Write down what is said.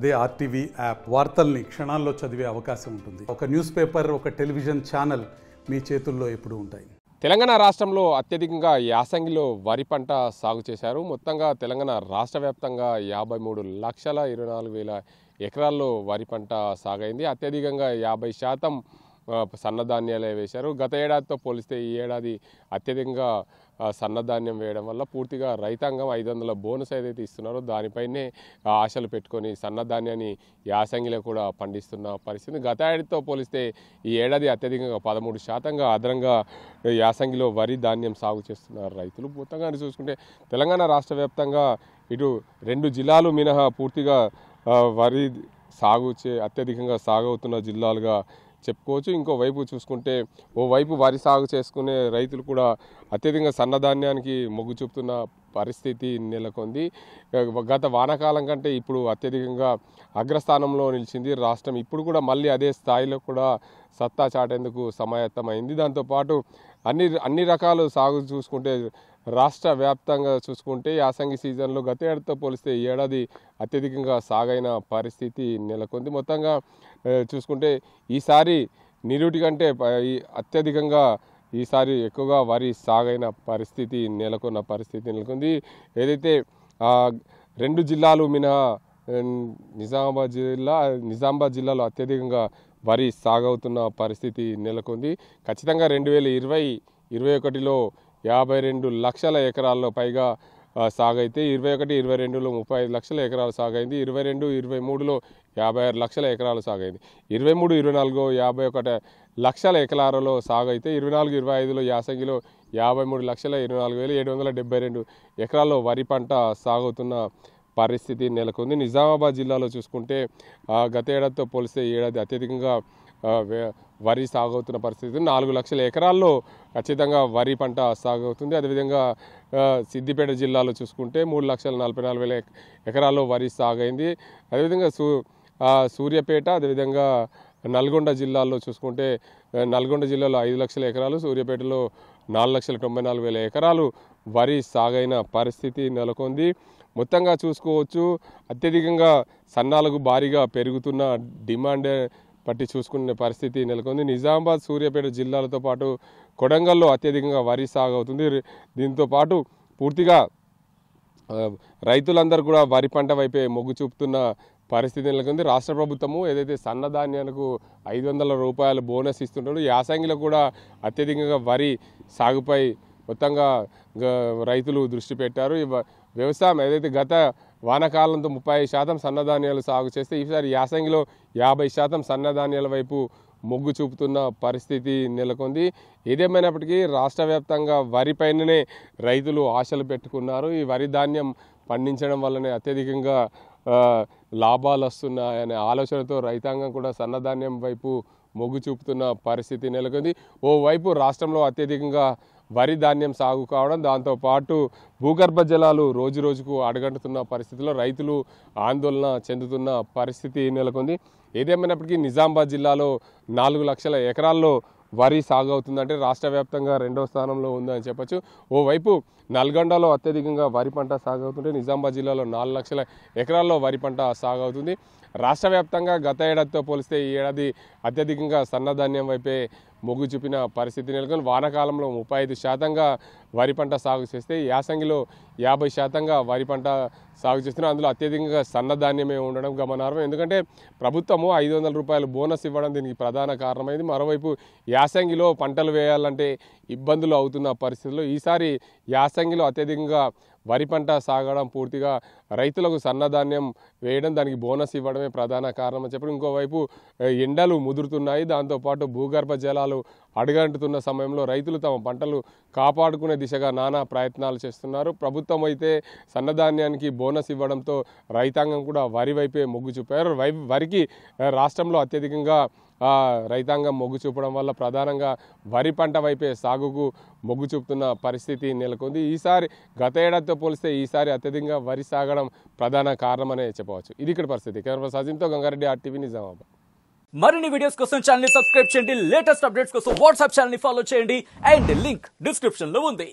అదే RTV app వార్తల్ని క్షణాల్లో చదివే అవకాశం ఉంటుంది. ఒక న్యూస్ పేపర్, ఒక టెలివిజన్ ఛానల్ మీ చేతుల్లో ఎప్పుడూ ఉంటాయి. తెలంగాణ రాష్ట్రంలో అత్యధికంగా యాసంగిలో వరి పంట సాగు చేశారు. మొత్తంగా తెలంగాణ రాష్ట్ర వ్యాప్తంగా 53,24,000 ఎకరాల్లో వరి పంట సాగైంది. అత్యధికంగా 50% సన్నధాన్యాలే వేశారు. గత ఏడాదితో పోలిస్తే ఈ ఏడాది అత్యధికంగా సన్నధాన్యం వేయడం వల్ల పూర్తిగా రైతాంగం 500 బోనస్ ఏదైతే ఇస్తున్నారో దానిపైనే ఆశలు పెట్టుకొని సన్నధాన్యాన్ని యాసంగిలో కూడా పండిస్తున్న పరిస్థితి. గత ఏడాదితో పోలిస్తే ఈ ఏడాది అత్యధికంగా 13% అదనంగా యాసంగిలో వరి ధాన్యం సాగు చేస్తున్నారు రైతులు. మొత్తంగా చూసుకుంటే తెలంగాణ రాష్ట్ర వ్యాప్తంగా ఇటు 2 జిల్లాలు మినహా పూర్తిగా వరి అత్యధికంగా సాగవుతున్న జిల్లాలుగా చెప్పుకోవచ్చు. ఇంకోవైపు చూసుకుంటే ఓవైపు వరి సాగు చేసుకునే రైతులు కూడా అత్యధికంగా సన్నధాన్యానికి మొగ్గు చూపుతున్న పరిస్థితి నెలకొంది. గత వానాకాలం కంటే ఇప్పుడు అత్యధికంగా అగ్రస్థానంలో నిలిచింది రాష్ట్రం. ఇప్పుడు కూడా మళ్ళీ అదే స్థాయిలో కూడా సత్తా చాటేందుకు సమాయత్తమైంది. దాంతోపాటు అన్ని రకాల సాగు చూసుకుంటే రాష్ట్ర వ్యాప్తంగా చూసుకుంటే యాసంగి సీజన్లో గత ఏడాదితో పోలిస్తే ఈ ఏడాది అత్యధికంగా సాగైన పరిస్థితి నెలకొంది. మొత్తంగా చూసుకుంటే ఈసారి నిరుటి కంటే అత్యధికంగా ఈసారి ఎక్కువగా వరి సాగైన పరిస్థితి నెలకొంది. ఏదైతే 2 జిల్లాలు మినహా నిజామాబాద్ జిల్లాలో అత్యధికంగా వరి సాగవుతున్న పరిస్థితి నెలకొంది. ఖచ్చితంగా 2020-21లో 52 లక్షల ఎకరాల్లో పైగా సాగైతే 21-22లో 35 లక్షల ఎకరాలు సాగైంది. 22-23లో 56 లక్షల ఎకరాలు సాగైంది. 23-24 51 లక్షల ఎకరాలలో సాగైతే 24-25లో యాసంగిలో 53,24,772 ఎకరాల్లో వరి పంట సాగుతున్న పరిస్థితి నెలకొంది. నిజామాబాద్ జిల్లాలో చూసుకుంటే గత ఏడాదితో పోలిస్తే ఏడాది అత్యధికంగా వరి సాగవుతున్న పరిస్థితి. 4 లక్షల ఎకరాల్లో ఖచ్చితంగా వరి పంట సాగవుతుంది. అదేవిధంగా సిద్దిపేట జిల్లాలో చూసుకుంటే 3,44,000 ఎకరాల్లో వరి సాగైంది. అదేవిధంగా సూర్యాపేట, అదేవిధంగా నల్గొండ జిల్లాలో చూసుకుంటే నల్గొండ జిల్లాలో 5 లక్షల ఎకరాలు, సూర్యాపేటలో 4,94,000 ఎకరాలు వరి సాగైన పరిస్థితి నెలకొంది. మొత్తంగా చూసుకోవచ్చు అత్యధికంగా సన్నాలకు భారీగా పెరుగుతున్న డిమాండ్ పట్టి చూసుకునే పరిస్థితి నెలకొంది. నిజామాబాద్, సూర్యాపేట జిల్లాలతో పాటు కొడంగల్లో అత్యధికంగా వరి సాగవుతుంది. దీంతో పాటు పూర్తిగా రైతులందరూ కూడా వరి పంట వైపే మొగ్గు చూపుతున్న పరిస్థితి నెలకొంది. రాష్ట్ర ప్రభుత్వము ఏదైతే సన్నధాన్యాలకు 500 రూపాయల బోనస్ ఇస్తుంటారో యాసంగిలో కూడా అత్యధికంగా వరి సాగుపై మొత్తంగా రైతులు దృష్టి పెట్టారు. వ్యవసాయం ఏదైతే గత వానాకాలంతో 30% సన్నధాన్యాలు సాగు చేస్తే ఈసారి యాసంగిలో 50% సన్నధాన్యాల వైపు మొగ్గు చూపుతున్న పరిస్థితి నెలకొంది. ఏదేమైనప్పటికీ రాష్ట్ర వ్యాప్తంగా వరి పైననే రైతులు ఆశలు పెట్టుకున్నారు. ఈ వరి ధాన్యం పండించడం వల్లనే అత్యధికంగా లాభాలు వస్తున్నాయనే ఆలోచనతో రైతాంగం కూడా సన్నధాన్యం వైపు మొగ్గు చూపుతున్న పరిస్థితి నెలకొంది. ఓవైపు రాష్ట్రంలో అత్యధికంగా వరి ధాన్యం సాగు కావడం, దాంతోపాటు భూగర్భ జలాలు రోజురోజుకు అడుగంటుతున్న పరిస్థితిలో రైతులు ఆందోళన చెందుతున్న పరిస్థితి నెలకొంది. ఏదేమైనప్పటికీ నిజామాబాద్ జిల్లాలో 4 లక్షల ఎకరాల్లో వరి సాగు అవుతుందంటే రాష్ట్ర వ్యాప్తంగా 2వ స్థానంలో ఉందని చెప్పచ్చు. ఓవైపు నల్గొండలో అత్యధికంగా వరి పంట సాగు అవుతుంటే నిజామాబాద్ జిల్లాలో 4 లక్షల ఎకరాల్లో వరి పంట సాగు అవుతుంది. రాష్ట్ర వ్యాప్తంగా గత ఏడాదితో పోలిస్తే ఈ ఏడాది అత్యధికంగా సన్నధాన్యం వైపే మొగ్గు చూపిన పరిస్థితి నెలకొని వానాకాలంలో 35% వరి పంట సాగు చేస్తే యాసంగిలో 50% వరి పంట సాగు చేస్తున్నారు. అందులో అత్యధికంగా సన్నధాన్యమే ఉండడం గమనార్హం. ఎందుకంటే ప్రభుత్వము 500 రూపాయలు బోనస్ ఇవ్వడం దీనికి ప్రధాన కారణమైంది. మరోవైపు యాసంగిలో పంటలు వేయాలంటే ఇబ్బందులు అవుతున్న పరిస్థితుల్లో ఈసారి యాసంగిలో అత్యధికంగా వరి పంట సాగడం, పూర్తిగా రైతులకు సన్నధాన్యం వేయడం, దానికి బోనస్ ఇవ్వడమే ప్రధాన కారణం అని చెప్పి ఇంకోవైపు ఎండలు ముదురుతున్నాయి. దాంతోపాటు భూగర్భ జలాలు అడుగంటుతున్న సమయంలో రైతులు తమ పంటలు కాపాడుకునే దిశగా నానా ప్రయత్నాలు చేస్తున్నారు. ప్రభుత్వం అయితే సన్నధాన్యానికి బోనస్ ఇవ్వడంతో రైతాంగం కూడా వరి వైపే మొగ్గు చూపారు. వరికి రాష్ట్రంలో అత్యధికంగా రైతాంగం మొగ్గు చూపడం వల్ల ప్రధానంగా వరి పంట వైపే సాగుకు మొగ్గు చూపుతున్న పరిస్థితి నెలకొంది. ఈసారి గత ఏడాదితో పోలిస్తే ఈసారి అత్యధికంగా వరి సాగడం ప్రధాన కారణమనే చెప్పవచ్చు. ఇది ఇక్కడ పరిస్థితి. కెమెరా సజిన్తో గంగారెడ్డి, RTV, నిజామాబాద్. మరిన్ని వీడియోస్ కోసం ఛానల్ ని సబ్స్క్రైబ్ చేయండి. లేటెస్ట్ అప్డేట్స్ కోసం వాట్సాప్ ఛానల్ ని ఫాలో చేయండి. అండ్ లింక్ డిస్క్రిప్షన్ లో ఉంది.